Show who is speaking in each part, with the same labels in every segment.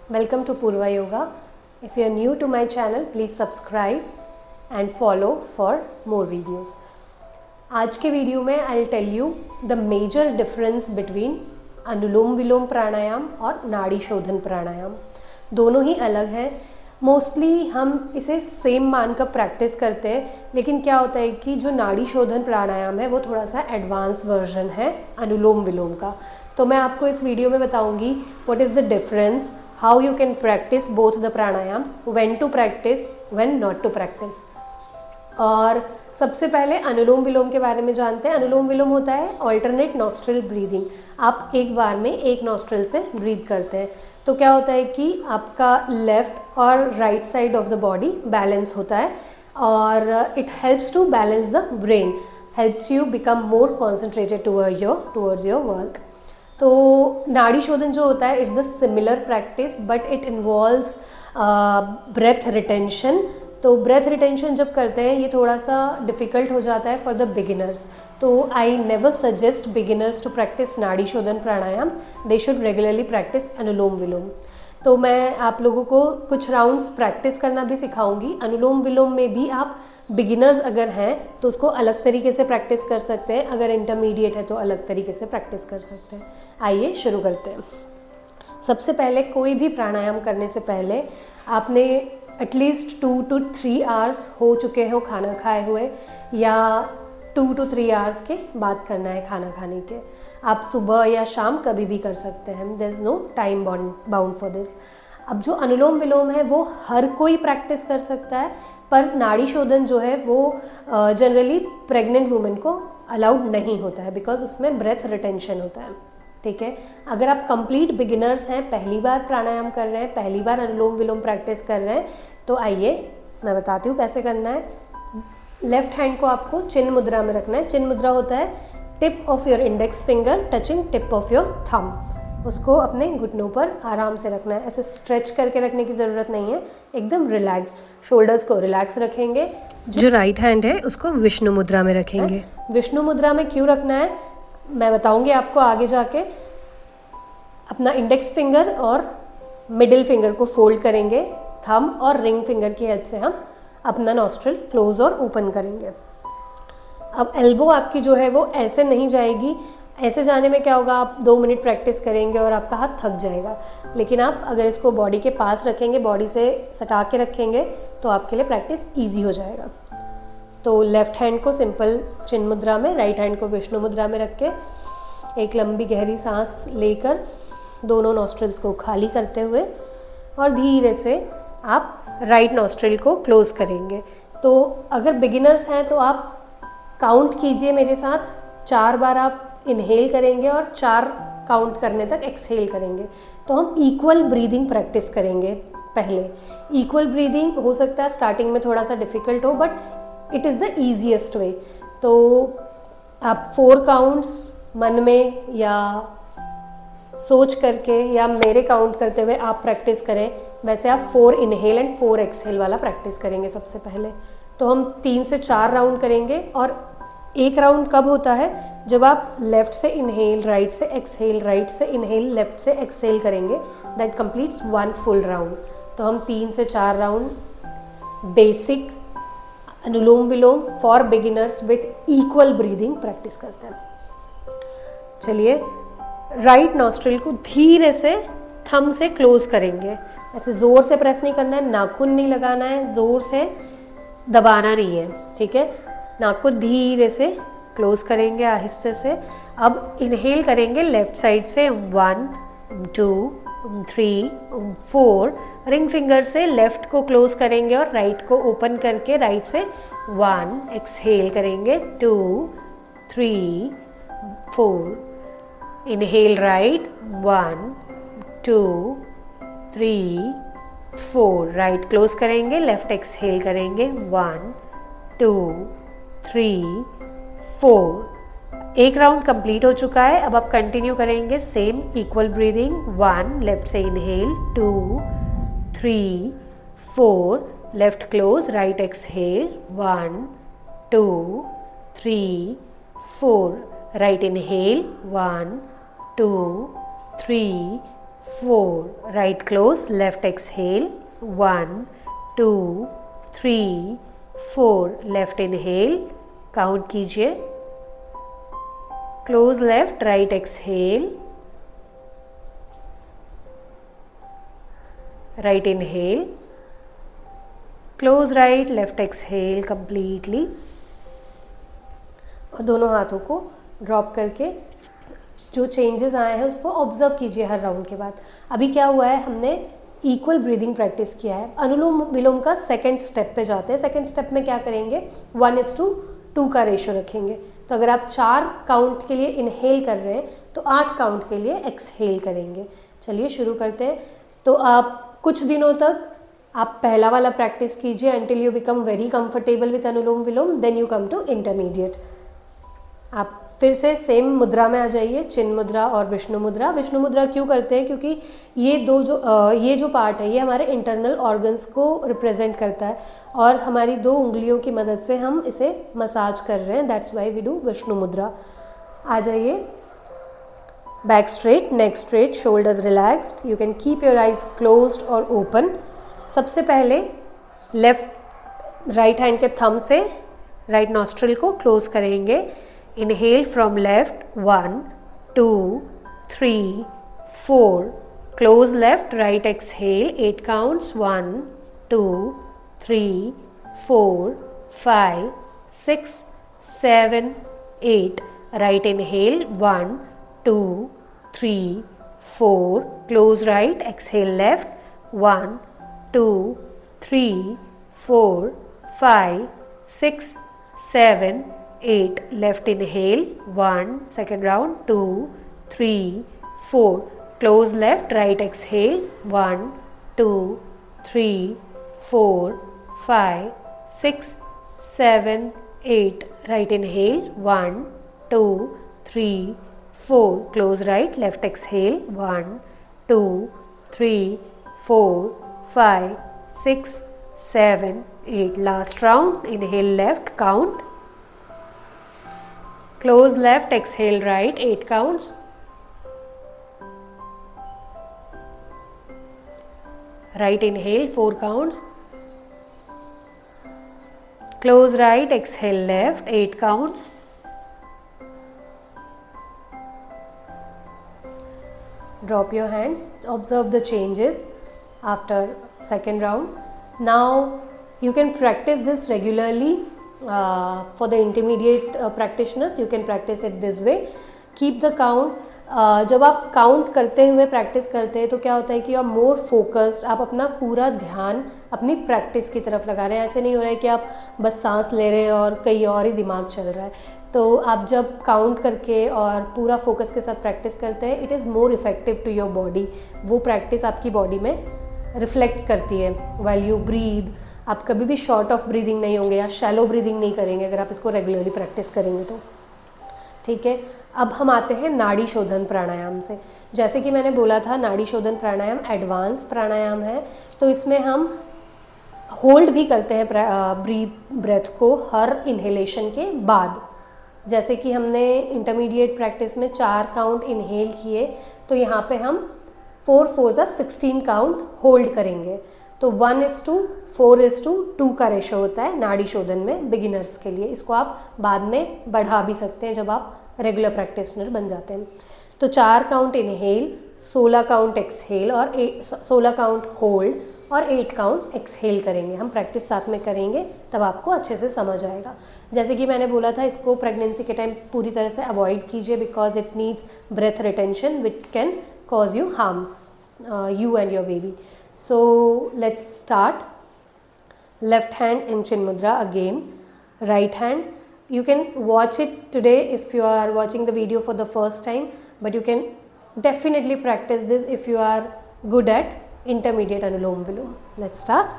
Speaker 1: Welcome to Purva Yoga. If you are new to my channel, please subscribe and follow for more videos. आज के video में I will tell you the major difference between Anulom Vilom Pranayam और नाड़ी शोधन प्राणायाम. दोनों ही अलग हैं. Mostly हम इसे सेम मानकर प्रैक्टिस करते हैं, लेकिन क्या होता है कि जो नाड़ी शोधन प्राणायाम है वो थोड़ा सा एडवांस वर्जन है अनुलोम विलोम का. तो मैं आपको इस वीडियो में बताऊंगी what is the difference, how you can practise both the प्राणायाम्स, when to practise, when not to practise. और सबसे पहले अनुलोम विलोम के बारे में जानते हैं. अनुलोम विलोम होता है ऑल्टरनेट नॉस्ट्रल ब्रीदिंग. आप एक बार में एक नॉस्ट्रल से ब्रीथ करते हैं. तो क्या होता है कि आपका लेफ्ट और right side of the body balance होता है और it helps to balance the brain, helps you become more concentrated towards your work. तो नाड़ी शोधन जो होता है it's the similar practice but it involves breath retention. तो ब्रेथ रिटेंशन जब करते हैं ये थोड़ा सा डिफ़िकल्ट हो जाता है फॉर द बिगिनर्स. तो I never suggest beginners to practise Nadi Shodhan Pranayams. They should regularly practise Anulom Vilom. तो मैं आप लोगों को कुछ राउंड्स प्रैक्टिस करना भी सिखाऊंगी. अनुलोम विलोम में भी आप बिगिनर्स अगर हैं तो उसको अलग तरीके से प्रैक्टिस कर सकते हैं, अगर इंटरमीडिएट है तो अलग तरीके से प्रैक्टिस कर सकते हैं. आइए शुरू करते हैं. सबसे पहले कोई भी प्राणायाम करने से पहले आपने एटलीस्ट 2 to 3 आवर्स हो चुके हो खाना खाए हुए, या 2 to 3 आवर्स के बाद करना है खाना खाने के. आप सुबह या शाम कभी भी कर सकते हैं. There is no time bound for this. अब जो अनुलोम विलोम है वो हर कोई प्रैक्टिस कर सकता है, पर नाड़ी शोधन जो है वो जनरली प्रेग्नेंट वुमेन को अलाउड नहीं होता है बिकॉज उसमें ब्रेथ रिटेंशन होता है. ठीक है. अगर आप कंप्लीट बिगिनर्स हैं, पहली बार प्राणायाम कर रहे हैं, पहली बार अनुलोम विलोम प्रैक्टिस कर रहे हैं, तो आइए मैं बताती हूँ कैसे करना है. लेफ्ट हैंड को आपको चिन्ह मुद्रा में रखना है. चिन्ह मुद्रा होता है tip of your index finger touching tip of your thumb. उसको अपने घुटनों पर आराम से रखना है. ऐसे स्ट्रेच करके रखने की ज़रूरत नहीं है, एकदम रिलैक्स. शोल्डर्स को रिलैक्स रखेंगे. जो राइट हैंड है उसको विष्णु मुद्रा में रखेंगे. विष्णु मुद्रा में क्यों रखना है मैं बताऊंगी आपको आगे जाके. अपना इंडेक्स फिंगर और मिडिल फिंगर को फोल्ड करेंगे. थंब और रिंग फिंगर की हेल्प से हम अपना नॉस्ट्रिल क्लोज और ओपन करेंगे. अब एल्बो आपकी जो है वो ऐसे नहीं जाएगी. ऐसे जाने में क्या होगा, आप 2 मिनट प्रैक्टिस करेंगे और आपका हाथ थक जाएगा. लेकिन आप अगर इसको बॉडी के पास रखेंगे, बॉडी से सटा के रखेंगे, तो आपके लिए प्रैक्टिस ईजी हो जाएगा. तो लेफ्ट हैंड को सिंपल चिन्ह मुद्रा में, राइट हैंड को विष्णु मुद्रा में रख के एक लंबी गहरी सांस लेकर दोनों नॉस्ट्रिल्स को खाली करते हुए और धीरे से आप राइट नॉस्ट्रिल को क्लोज करेंगे. तो अगर बिगिनर्स हैं तो आप काउंट कीजिए मेरे साथ. 4 बार आप इनहेल करेंगे और 4 काउंट करने तक एक्सहेल करेंगे. तो हम इक्वल ब्रीदिंग प्रैक्टिस करेंगे. पहले इक्वल ब्रीदिंग हो सकता है स्टार्टिंग में थोड़ा सा डिफ़िकल्ट हो, but it is the easiest वे. तो आप 4 काउंट्स मन में या सोच करके या मेरे काउंट करते हुए आप प्रैक्टिस करें. वैसे आप 4 इनहेल एंड 4 एक्सहेल वाला प्रैक्टिस करेंगे सबसे पहले. तो हम 3 से 4 राउंड करेंगे. और एक राउंड कब होता है, जब आप लेफ्ट से इनहेल, राइट से एक्सहेल, राइट से इनहेल, लेफ्ट से एक्सहेल करेंगे. That completes 1 full round. तो हम 3 से 4 round basic anulom vilom for beginners with equal breathing practice करते हैं. चलिए, राइट नॉस्ट्रिल को धीरे से थंब से क्लोज करेंगे. ऐसे ज़ोर से प्रेस नहीं करना है, नाखून नहीं लगाना है, ज़ोर से दबाना नहीं है. ठीक है. नाक को धीरे से क्लोज करेंगे आहिस्ते से. अब इनहेल करेंगे लेफ्ट साइड से 1 2 3 4. रिंग फिंगर से लेफ्ट को क्लोज करेंगे और राइट को ओपन करके राइट से 1. एक्सहेल करेंगे 2 3 4. Inhale right 1 2 3 4. राइट क्लोज करेंगे, लेफ्ट एक्सहेल करेंगे 1 2 3 4. एक राउंड कंप्लीट हो चुका है. अब आप कंटिन्यू करेंगे सेम इक्वल ब्रीदिंग. 1 लेफ्ट से inhale, 2 3 4. Left close, right exhale 1 2 3 4. Right inhale 1 2 3 4, right close, left exhale, 1, 2, 3, 4, left inhale, count कीजिए, close left, right exhale, right inhale, close right, left exhale completely, और दोनों हाथों को ड्रॉप करके जो changes आए हैं उसको ऑब्जर्व कीजिए हर राउंड के बाद। अभी क्या हुआ है, हमने इक्वल ब्रीदिंग प्रैक्टिस किया है। अनुलोम विलोम का सेकंड स्टेप पे जाते हैं। सेकंड स्टेप में क्या करेंगे, 1:2 का रेशो रखेंगे। तो अगर आप 4 काउंट के लिए इनहेल कर रहे हैं तो 8 काउंट के लिए एक्सहेल करेंगे। चलिए शुरू करते हैं। तो आप कुछ दिनों तक आप पहला वाला प्रैक्टिस कीजिए until you become very comfortable with Anulom Vilom, then you come to intermediate. आप फिर से सेम मुद्रा में आ जाइए, चिन्ह मुद्रा और विष्णु मुद्रा। विष्णु मुद्रा क्यों करते हैं, क्योंकि ये जो पार्ट है ये हमारे इंटरनल ऑर्गन्स को रिप्रेजेंट करता है और हमारी 2 उंगलियों की मदद से हम इसे मसाज कर रहे हैं, that's why we do Vishnu Mudra. आ जाइए, back straight, neck straight, shoulders relaxed, you can keep your eyes closed और ओपन। सबसे पहले राइट हैंड के थंब से राइट नॉस्ट्रिल को क्लोज करेंगे। Inhale from left, 1, 2, 3, 4. Close left, right exhale, 8 counts, 1, 2, 3, 4, 5, 6, 7, 8. Right inhale, 1, 2, 3, 4. Close right, exhale left, 1, 2, 3, 4, 5, 6, 7, 8. Left inhale, 1, second round, 2, 3, 4. Close left, right exhale, 1, 2, 3, 4, 5, 6, 7, 8. Right inhale, 1, 2, 3, 4. Close right, left exhale, 1, 2, 3, 4, 5, 6, 7, 8. Last round, inhale left, count. Close left, exhale right, 8 counts. Right inhale, 4 counts. Close right, exhale left, 8 counts. Drop your hands, observe the changes after second round. Now you can practice this regularly. For the intermediate practitioners you can practice it this way. Keep the count. जब आप count करते हुए practice करते हैं तो क्या होता है कि आप मोर फोकस्ड, आप अपना पूरा ध्यान अपनी प्रैक्टिस की तरफ लगा रहे हैं। ऐसे नहीं हो रहा है कि आप बस सांस ले रहे हैं और कहीं और ही दिमाग चल रहा है। तो आप जब काउंट करके और पूरा फोकस के साथ प्रैक्टिस करते हैं, it is more effective to your body. वो प्रैक्टिस आपकी बॉडी में रिफ्लेक्ट करती है। व्हाइल यू ब्रीद, आप कभी भी शॉर्ट ऑफ ब्रीदिंग नहीं होंगे या शैलो ब्रीदिंग नहीं करेंगे अगर आप इसको रेगुलरली प्रैक्टिस करेंगे तो। ठीक है, अब हम आते हैं नाड़ी शोधन प्राणायाम से। जैसे कि मैंने बोला था, नाड़ी शोधन प्राणायाम एडवांस प्राणायाम है, तो इसमें हम होल्ड भी करते हैं ब्रेथ को हर इन्हेलेशन के बाद। जैसे कि हमने इंटरमीडिएट प्रैक्टिस में 4 काउंट इनहेल किए, तो यहाँ पे हम 4 4 16 काउंट होल्ड करेंगे। तो 1:4:2 का रेशो होता है नाड़ी शोधन में बिगिनर्स के लिए। इसको आप बाद में बढ़ा भी सकते हैं जब आप रेगुलर प्रैक्टिशनर बन जाते हैं। तो 4 काउंट इनहेल, 16 काउंट एक्सहेल और 16 काउंट होल्ड और 8 काउंट एक्सहेल करेंगे। हम प्रैक्टिस साथ में करेंगे तब आपको अच्छे से समझ आएगा। जैसे कि मैंने बोला था, इसको प्रेगनेंसी के टाइम पूरी तरह से अवॉइड कीजिए because it needs breath retention which can cause you harms you and your baby. So let's start. Left hand in Chin Mudra again. Right hand. You can watch it today if you are watching the video for the first time, but you can definitely practice this if you are good at intermediate Anulom Vilom. Let's start.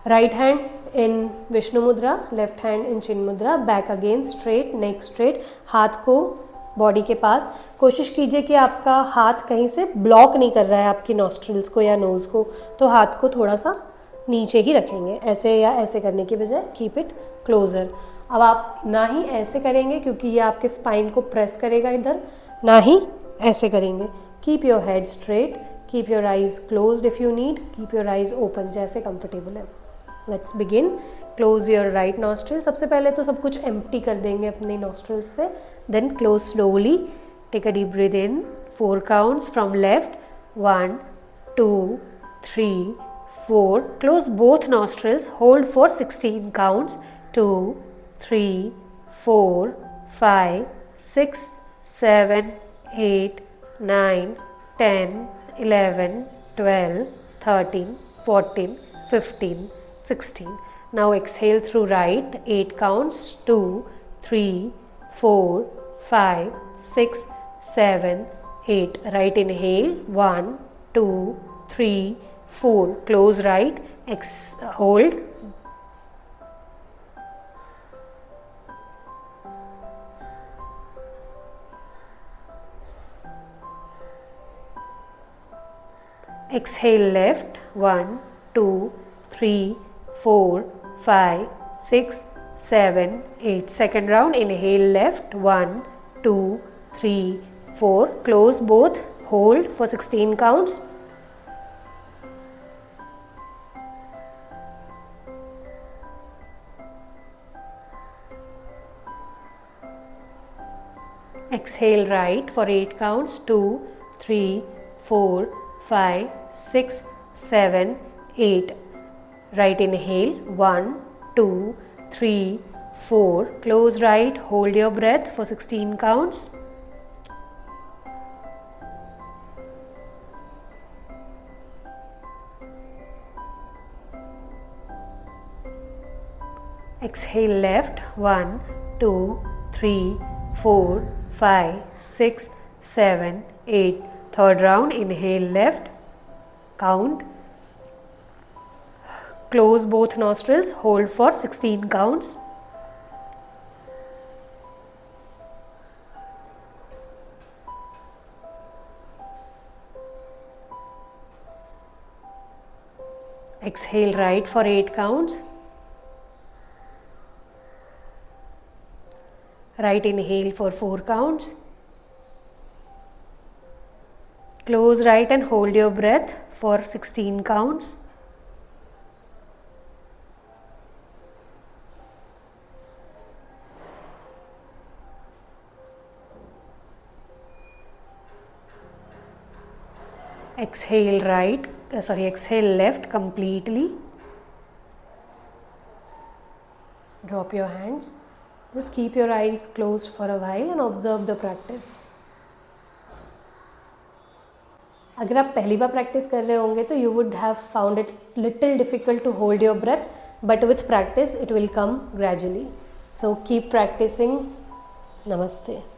Speaker 1: Right hand in Vishnu Mudra, left hand in Chin Mudra, back again straight, neck straight. हाथ को body के पास, कोशिश कीजिए कि आपका हाथ कहीं से ब्लॉक नहीं कर रहा है आपकी नॉस्ट्रिल्स को या नोज़ को, तो हाथ को थोड़ा सा नीचे ही रखेंगे, ऐसे या ऐसे करने की बजाय कीप इट क्लोजर। अब आप ना ही ऐसे करेंगे क्योंकि ये आपके स्पाइन को प्रेस करेगा इधर, ना ही ऐसे करेंगे keep your head straight, keep your eyes closed if you need, keep your eyes open जैसे कंफर्टेबल है। Let's begin. Close your right nostril. सबसे पहले तो सब कुछ एम्प्टी कर देंगे अपने नॉस्ट्रिल्स से, then close slowly, take a deep breath in, 4 counts from left, 1 2 3 4, close both nostrils, hold for 16 counts, 2 3 4 5 6 7 8 9 10 11 12 13 14 15 16. Now exhale through right, 8 counts, 2 3 4 5 6 7 8. Right inhale, 1 2 3 4. Close right, hold, exhale left, 1 2 3 4 5 6 7 8. Second round, inhale left, 1 2 3 4. Close both, hold for 16 counts. Exhale right for 8 counts, 2 3 4 5 6 7 8. Right inhale, 1 2 3 4. Close right, hold your breath for 16 counts. Exhale left, 1 2 3 4 5 6 7 8. Third round, inhale left, count, close both nostrils, hold for 16 counts. Exhale right for 8 counts. Right inhale for 4 counts. Close right and hold your breath for 16 counts. Exhale exhale left completely. Drop your hands. Just keep your eyes closed for a while and observe the practice. अगर आप पहली बार practice कर रहे होंगे तो you would have found it little difficult to hold your breath, but with practice it will come gradually. So keep practicing. Namaste.